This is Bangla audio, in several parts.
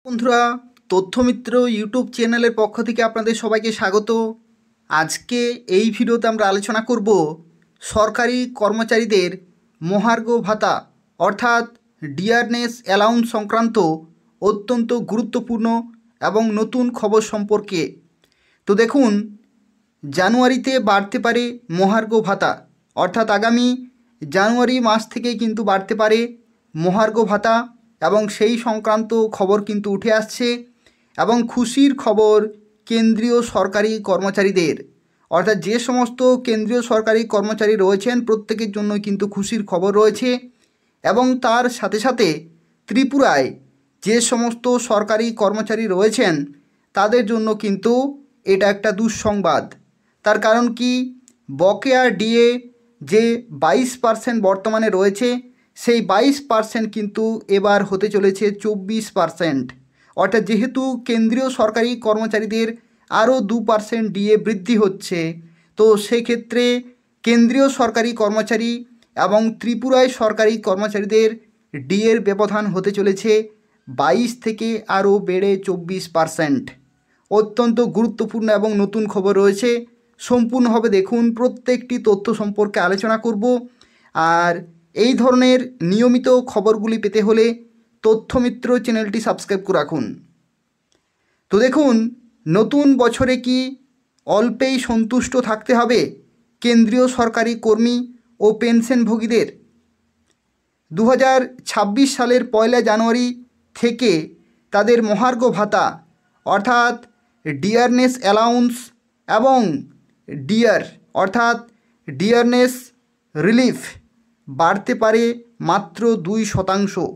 বন্ধুরা, তথ্যমিত্র ইউটিউব চ্যানেলের পক্ষ থেকে আপনাদের সবাইকে স্বাগত। আজকে এই ভিডিওতে আমরা আলোচনা করব সরকারি কর্মচারীদের মহার্ঘ ভাতা অর্থাৎ ডিয়ারনেস অ্যালাউন্স সংক্রান্ত অত্যন্ত গুরুত্বপূর্ণ এবং নতুন খবর সম্পর্কে। তো দেখুন, জানুয়ারিতে বাড়তে পারে মহার্ঘ ভাতা, অর্থাৎ আগামী জানুয়ারি মাস থেকেই কিন্তু বাড়তে পারে মহার্ঘ ভাতা এবং সেই সংক্রান্ত খবর কিন্তু উঠে আসছে। এবং খুশির খবর কেন্দ্রীয় সরকারি কর্মচারীদের, অর্থাৎ যে সমস্ত কেন্দ্রীয় সরকারি কর্মচারী রয়েছেন প্রত্যেকের জন্য কিন্তু খুশির খবর রয়েছে। এবং তার সাথে সাথে ত্রিপুরায় যে সমস্ত সরকারি কর্মচারী রয়েছেন তাদের জন্য কিন্তু এটা একটা দুঃসংবাদ। তার কারণ কি, বকেয়া ডিএ যে 22% বর্তমানে রয়েছে, সেই 22% কিন্তু এবার হতে চলেছে 24%। অর্থাৎ যেহেতু কেন্দ্রীয় সরকারি কর্মচারীদের আরও 2% ডিএ বৃদ্ধি হচ্ছে, তো সেক্ষেত্রে কেন্দ্রীয় সরকারি কর্মচারী এবং ত্রিপুরায় সরকারি কর্মচারীদের ডিএর ব্যবধান হতে চলেছে 22 থেকে আরও বেড়ে 24%। অত্যন্ত গুরুত্বপূর্ণ এবং নতুন খবর রয়েছে। সম্পূর্ণভাবে দেখুন, প্রত্যেকটি তথ্য সম্পর্কে আলোচনা করব। আর এই ধরনের নিয়মিত খবরগুলি পেতে হলে তথ্যমিত্র চ্যানেলটি সাবস্ক্রাইব করে রাখুন। তো দেখুন, নতুন বছরে কি অল্পেই সন্তুষ্ট থাকতে হবে কেন্দ্রীয় সরকারি কর্মী ও পেনশনভোগীদের? 2026 সালের 1 জানুয়ারি থেকে তাদের মহার্ঘ ভাতা অর্থাৎ ডিয়ারনেস অ্যালাউন্স এবং ডিয়ার অর্থাৎ ডিয়ারনেস রিলিফ বাড়তে পারে মাত্র 2%।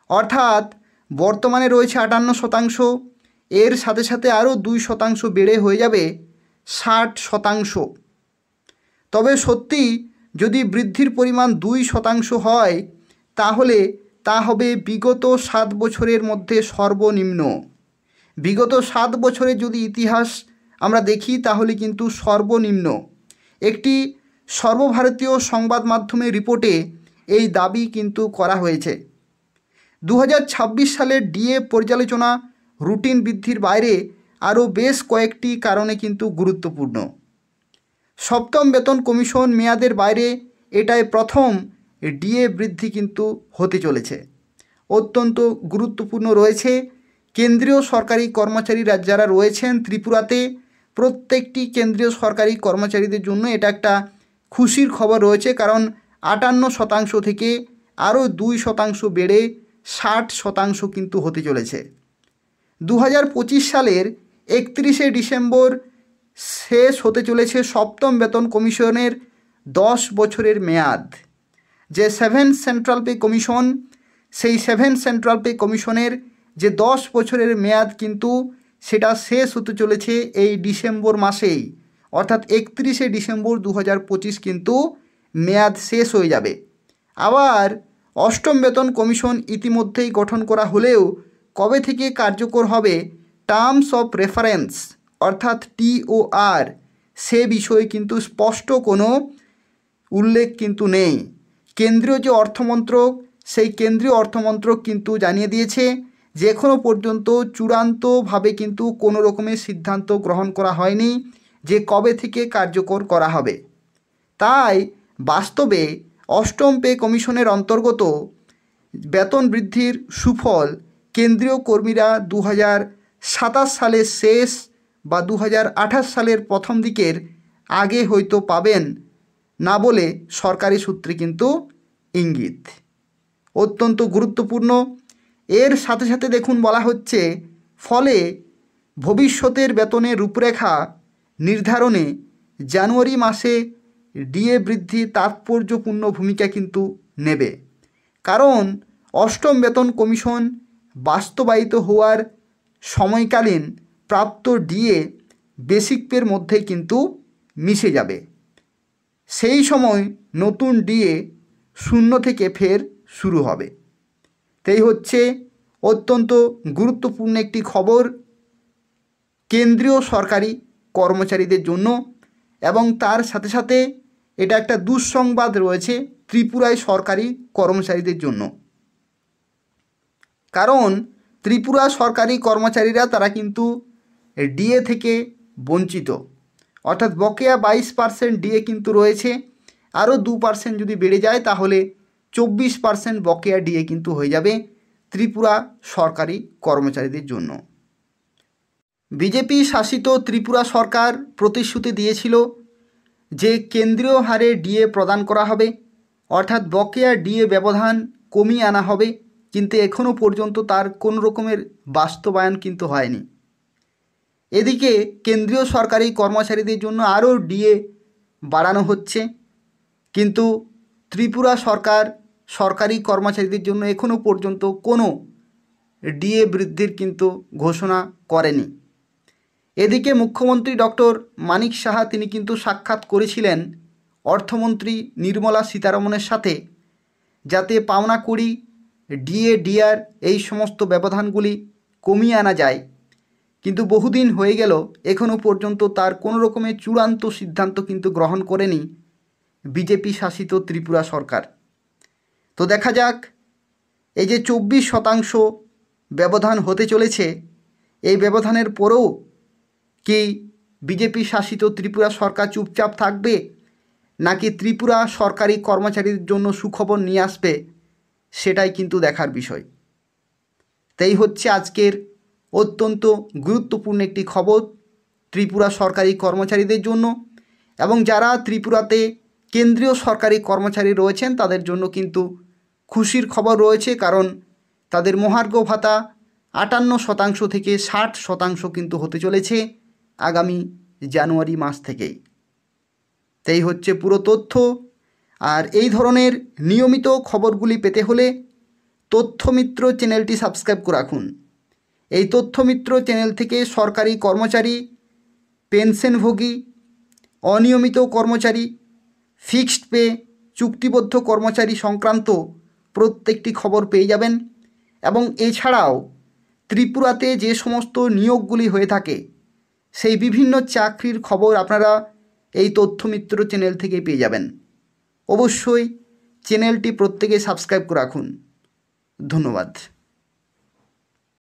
অর্থাৎ বর্তমানে রয়েছে 58%, এর সাথে সাথে আরও 2% বেড়ে হয়ে যাবে 60%। তবে সত্যি যদি বৃদ্ধির পরিমাণ 2% হয় তাহলে তা হবে বিগত 7 বছরের মধ্যে সর্বনিম্ন। বিগত 7 বছরের যদি ইতিহাস আমরা দেখি তাহলে কিন্তু সর্বনিম্ন। একটি সর্বভারতীয় সংবাদ মাধ্যমের রিপোর্টে এই দাবি কিন্তু করা হয়েছে। 2026 সালের ডিএ পর্যালোচনা রুটিন বৃদ্ধির বাইরে আরও বেশ কয়েকটি কারণে কিন্তু গুরুত্বপূর্ণ। সপ্তম বেতন কমিশন মেয়াদের বাইরে এটাই প্রথম ডিএ বৃদ্ধি কিন্তু হতে চলেছে। অত্যন্ত গুরুত্বপূর্ণ রয়েছে। কেন্দ্রীয় সরকারি কর্মচারীরা যারা রয়েছেন ত্রিপুরাতে, প্রত্যেকটি কেন্দ্রীয় সরকারি কর্মচারীদের জন্য এটা একটা খুশির খবর রয়েছে, কারণ 58% থেকে আরও 2% বেড়ে 60% কিন্তু হতে চলেছে। 2025 সালের 31 ডিসেম্বর শেষ হতে চলেছে সপ্তম বেতন কমিশনের 10 বছরের মেয়াদ। যে 7 সেন্ট্রাল পে কমিশন, সেই 7 সেন্ট্রাল পে কমিশনের যে 10 বছরের মেয়াদ কিন্তু সেটা শেষ হতে চলেছে এই ডিসেম্বর মাসেই, অর্থাৎ 31 ডিসেম্বর 2025 কিন্তু মেয়াদ শেষ হয়ে যাবে। আবার অষ্টম বেতন কমিশন ইতিমধ্যেই গঠন করা হলেও কবে থেকে কার্যকর হবে টার্মস অফ রেফারেন্স অর্থাৎ TOR সে বিষয়ে কিন্তু স্পষ্ট কোনো উল্লেখ কিন্তু নেই। কেন্দ্রীয় যে অর্থমন্ত্রক, সেই কেন্দ্রীয় অর্থমন্ত্রক কিন্তু জানিয়ে দিয়েছে যে এখনও পর্যন্ত চূড়ান্তভাবে কিন্তু কোনো রকমের সিদ্ধান্ত গ্রহণ করা হয়নি যে কবে থেকে কার্যকর করা হবে। তাই বাস্তবে অষ্টম পে কমিশনের অন্তর্গত বেতন বৃদ্ধির সুফল কেন্দ্রীয় কর্মীরা 2027 সালের শেষ বা 2028 সালের প্রথম দিকের আগে হয়তো পাবেন না বলে সরকারি সূত্রে কিন্তু ইঙ্গিত। অত্যন্ত গুরুত্বপূর্ণ। এর সাথে সাথে দেখুন বলা হচ্ছে, ফলে ভবিষ্যতের বেতনের রূপরেখা নির্ধারণে জানুয়ারি মাসে ডিএ বৃদ্ধি তাৎপর্যপূর্ণ ভূমিকা কিন্তু নেবে। কারণ অষ্টম বেতন কমিশন বাস্তবায়িত হওয়ার সময়কালীন প্রাপ্ত ডিএ বেসিক পের মধ্যে কিন্তু মিশে যাবে। সেই সময় নতুন ডিএ 0 থেকে ফের শুরু হবে। তাই হচ্ছে অত্যন্ত গুরুত্বপূর্ণ একটি খবর কেন্দ্রীয় সরকারি কর্মচারীদের জন্য। এবং তার সাথে সাথে এটা একটা দুঃসংবাদ রয়েছে ত্রিপুরায় সরকারি কর্মচারীদের জন্য। কারণ ত্রিপুরা সরকারি কর্মচারীরা তারা কিন্তু ডিএ থেকে বঞ্চিত, অর্থাৎ বকেয়া 22% ডিএ কিন্তু রয়েছে। আরও 2% যদি বেড়ে যায় তাহলে 24% বকেয়া ডিএ কিন্তু হয়ে যাবে ত্রিপুরা সরকারি কর্মচারীদের জন্য। বিজেপি শাসিত ত্রিপুরা সরকার প্রতিশ্রুতি দিয়েছিল যে কেন্দ্রীয় হারে ডিএ প্রদান করা হবে, অর্থাৎ বকেয়া ডিএ ব্যবধান কমিয়ে আনা হবে, কিন্তু এখনও পর্যন্ত তার কোনো রকমের বাস্তবায়ন কিন্তু হয়নি। এদিকে কেন্দ্রীয় সরকারি কর্মচারীদের জন্য আরও ডিএ বাড়ানো হচ্ছে, কিন্তু ত্রিপুরা সরকার সরকারি কর্মচারীদের জন্য এখনও পর্যন্ত কোনো ডিএ বৃদ্ধির কিন্তু ঘোষণা করেনি। এদিকে মুখ্যমন্ত্রী ডক্টর মানিক সাহা তিনি কিন্তু সাক্ষাৎ করেছিলেন অর্থমন্ত্রী নির্মলা সীতারমণের সাথে, যাতে পাওনা করি, ডিএ, ডিআর এই সমস্ত ব্যবধানগুলি কমিয়ে আনা যায়, কিন্তু বহুদিন হয়ে গেল এখনও পর্যন্ত তার কোনো রকমের চূড়ান্ত সিদ্ধান্ত কিন্তু গ্রহণ করেনি বিজেপি শাসিত ত্রিপুরা সরকার। তো দেখা যাক এই যে 24% ব্যবধান হতে চলেছে, এই ব্যবধানের পরেও কি বিজেপি শাসিত ত্রিপুরা সরকার চুপচাপ থাকবে, নাকি ত্রিপুরা সরকারি কর্মচারীদের জন্য সুখবর নিয়ে আসবে, সেটাই কিন্তু দেখার বিষয়। তাই হচ্ছে আজকের অত্যন্ত গুরুত্বপূর্ণ একটি খবর ত্রিপুরা সরকারি কর্মচারীদের জন্য, এবং যারা ত্রিপুরাতে কেন্দ্রীয় সরকারি কর্মচারী রয়েছেন তাদের জন্য কিন্তু খুশির খবর রয়েছে, কারণ তাদের মহার্ঘ ভাতা 58% থেকে 60% কিন্তু হতে চলেছে আগামী জানুয়ারি মাস থেকেই। তাই হচ্ছে পুরো তথ্য। আর এই ধরনের নিয়মিত খবরগুলি পেতে হলে তথ্যমিত্র চ্যানেলটি সাবস্ক্রাইব করে রাখুন। এই তথ্যমিত্র চ্যানেল থেকে সরকারি কর্মচারী, পেনশনভোগী, অনিয়মিত কর্মচারী, ফিক্সড পে, চুক্তিবদ্ধ কর্মচারী সংক্রান্ত প্রত্যেকটি খবর পেয়ে যাবেন। এবং এছাড়াও ত্রিপুরাতে যে সমস্ত নিয়োগগুলি হয়ে থাকে সেই বিভিন্ন চাকরির খবর আপনারা এই তথ্যমিত্র চ্যানেল থেকে পেয়ে যাবেন। অবশ্যই চ্যানেলটি প্রত্যেকে সাবস্ক্রাইব করে রাখুন। ধন্যবাদ।